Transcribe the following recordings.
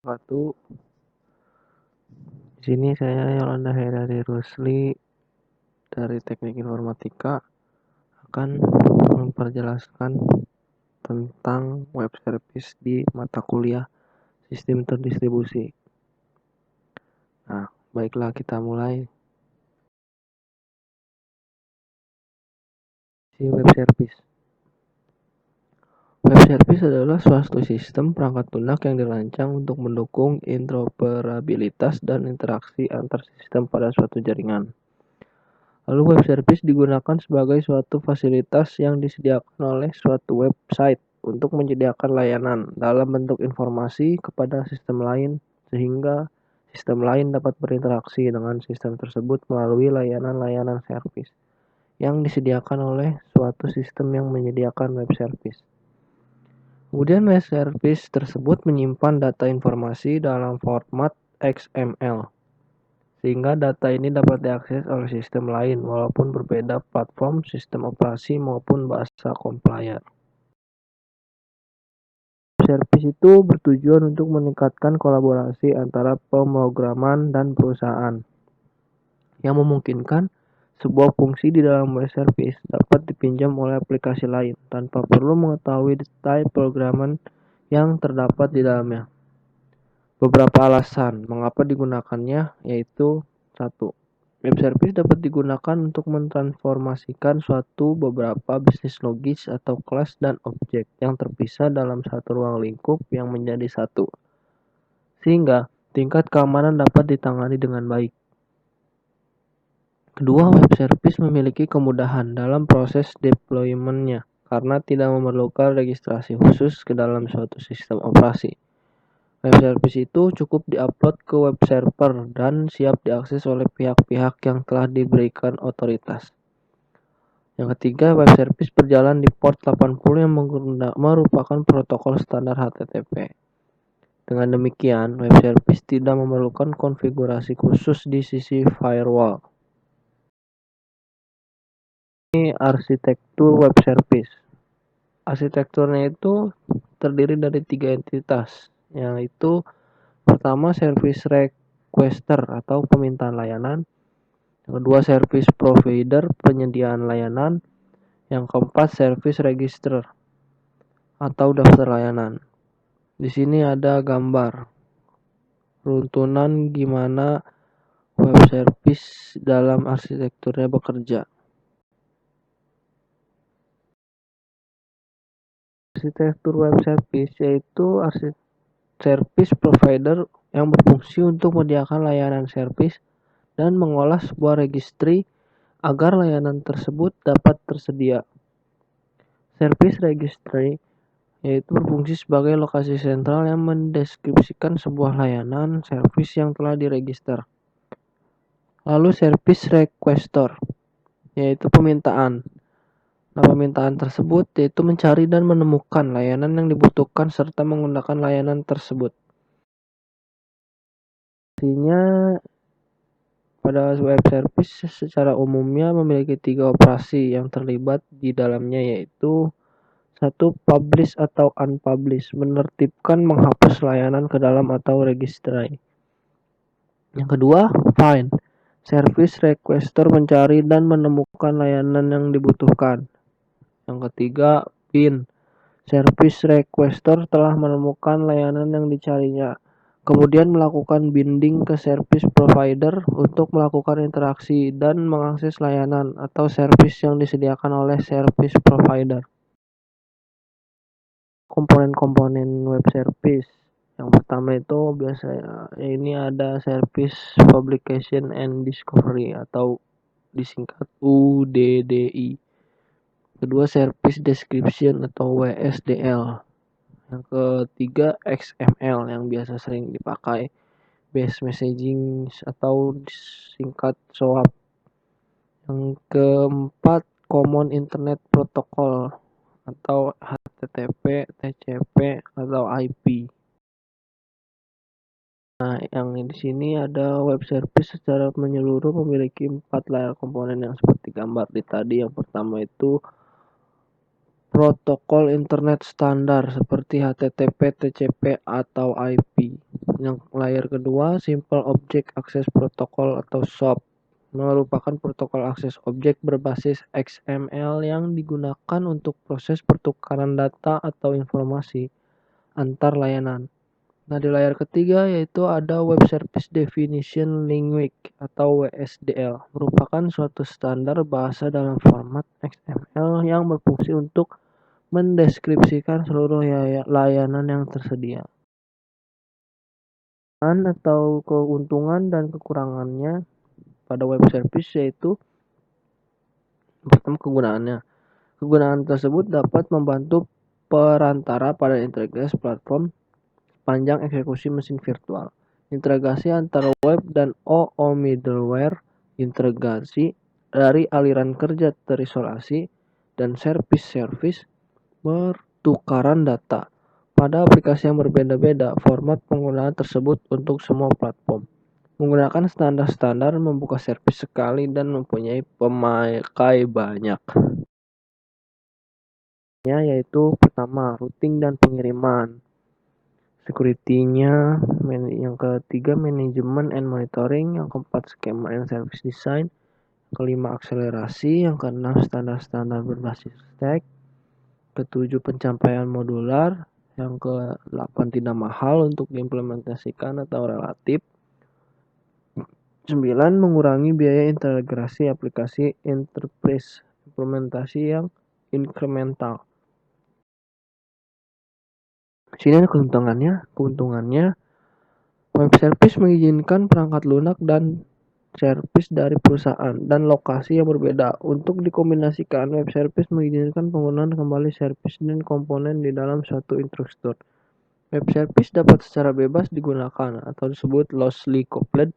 Wabarakatuh. Di sini saya Yolanda Haidari Rusli dari Teknik Informatika akan memperjelaskan tentang web service di mata kuliah Sistem Terdistribusi. Nah, baiklah kita mulai. Web service. Web service adalah suatu sistem perangkat lunak yang dirancang untuk mendukung interoperabilitas dan interaksi antar sistem pada suatu jaringan. Lalu web service digunakan sebagai suatu fasilitas yang disediakan oleh suatu website untuk menyediakan layanan dalam bentuk informasi kepada sistem lain sehingga sistem lain dapat berinteraksi dengan sistem tersebut melalui layanan-layanan service yang disediakan oleh suatu sistem yang menyediakan web service. Kemudian web service tersebut menyimpan data informasi dalam format XML. Sehingga data ini dapat diakses oleh sistem lain walaupun berbeda platform, sistem operasi maupun bahasa compiler. Service itu bertujuan untuk meningkatkan kolaborasi antara pemrograman dan perusahaan yang memungkinkan sebuah fungsi di dalam web service dapat dipinjam oleh aplikasi lain tanpa perlu mengetahui detail pemrograman yang terdapat di dalamnya. Beberapa alasan mengapa digunakannya yaitu 1. Web service dapat digunakan untuk mentransformasikan suatu beberapa bisnis logis atau kelas dan objek yang terpisah dalam satu ruang lingkup yang menjadi satu, sehingga tingkat keamanan dapat ditangani dengan baik. Kedua, web service memiliki kemudahan dalam proses deployment-nya karena tidak memerlukan registrasi khusus ke dalam suatu sistem operasi. Web service itu cukup diupload ke web server dan siap diakses oleh pihak-pihak yang telah diberikan otoritas. Yang ketiga, web service berjalan di port 80 yang merupakan protokol standar HTTP. Dengan demikian, web service tidak memerlukan konfigurasi khusus di sisi firewall. Ini arsitektur web service. Arsitekturnya itu terdiri dari 3 entitas, yaitu pertama service requester atau permintaan layanan, yang kedua service provider penyediaan layanan, yang keempat service register atau daftar layanan. Di sini ada gambar runtunan gimana web service dalam arsitekturnya bekerja. Arsitektur web service yaitu service provider yang berfungsi untuk menyediakan layanan service dan mengolah sebuah registry agar layanan tersebut dapat tersedia. Service registry yaitu berfungsi sebagai lokasi sentral yang mendeskripsikan sebuah layanan service yang telah diregister. Lalu service requester yaitu permintaan. Nah, permintaan tersebut yaitu mencari dan menemukan layanan yang dibutuhkan serta menggunakan layanan tersebut. Artinya pada web service secara umumnya memiliki 3 operasi yang terlibat di dalamnya yaitu 1. Publish atau unpublish, menertibkan menghapus layanan ke dalam atau registry. Yang kedua, find, service requester mencari dan menemukan layanan yang dibutuhkan. Yang ketiga, pin, service requester telah menemukan layanan yang dicarinya, kemudian melakukan binding ke service provider untuk melakukan interaksi dan mengakses layanan atau service yang disediakan oleh service provider. Komponen-komponen web service. Yang pertama itu biasanya ini ada service publication and discovery atau disingkat UDDI. Kedua, service description atau WSDL. Yang ketiga, XML yang biasa sering dipakai, base messaging atau disingkat SOAP. Yang keempat, Common Internet Protocol atau HTTP, TCP atau IP. Nah, yang di sini ada web service secara menyeluruh memiliki 4 layer komponen yang seperti gambar di tadi. Yang pertama itu protokol internet standar seperti HTTP, TCP atau IP. Yang layer kedua, Simple Object Access Protocol atau SOAP, merupakan protokol akses objek berbasis XML yang digunakan untuk proses pertukaran data atau informasi antar layanan. Nah, di layar ketiga yaitu ada Web Service Definition Language atau WSDL, merupakan suatu standar bahasa dalam format XML yang berfungsi untuk mendeskripsikan seluruh layanan yang tersedia. Atau keuntungan dan kekurangannya pada web service yaitu pertama kegunaannya. Kegunaan tersebut dapat membantu perantara pada integrasi platform panjang eksekusi mesin virtual, integrasi antara web dan OO middleware, integrasi dari aliran kerja terisolasi, dan service pertukaran data. Pada aplikasi yang berbeda-beda, format penggunaan tersebut untuk semua platform. Menggunakan standar-standar membuka servis sekali dan mempunyai pemakai banyak. Yaitu pertama, routing dan pengiriman. Security-nya, yang ketiga manajemen and monitoring, yang keempat skema and service design, kelima akselerasi, yang keenam standar-standar berbasis stack, ketujuh pencapaian modular, yang ke-8 tidak mahal untuk diimplementasikan atau relatif. 9. Mengurangi biaya integrasi aplikasi enterprise, implementasi yang incremental. Sini ada keuntungannya. Web service mengizinkan perangkat lunak dan service dari perusahaan dan lokasi yang berbeda. Untuk dikombinasikan, web service mengizinkan penggunaan kembali service dan komponen di dalam suatu infrastruktur. Web service dapat secara bebas digunakan atau disebut loosely coupled.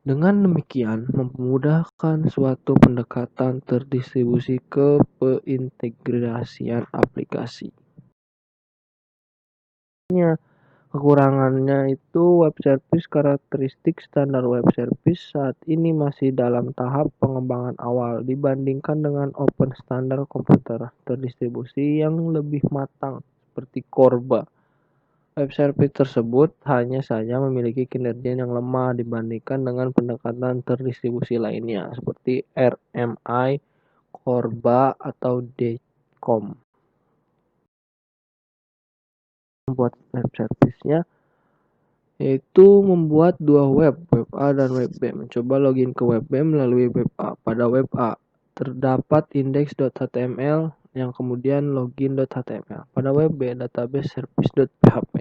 Dengan demikian, memudahkan suatu pendekatan terdistribusi ke peintegrasian aplikasi. Kekurangannya itu web service. Karakteristik standar web service saat ini masih dalam tahap pengembangan awal dibandingkan dengan open standar komputer terdistribusi yang lebih matang seperti Corba. Web service tersebut hanya saja memiliki kinerja yang lemah dibandingkan dengan pendekatan terdistribusi lainnya seperti RMI, Corba, atau DCOM. Membuat web service-nya yaitu membuat dua web A dan web B. Mencoba login ke web B melalui web A. Pada web A terdapat index.html yang kemudian login.html. Pada web B database service.php.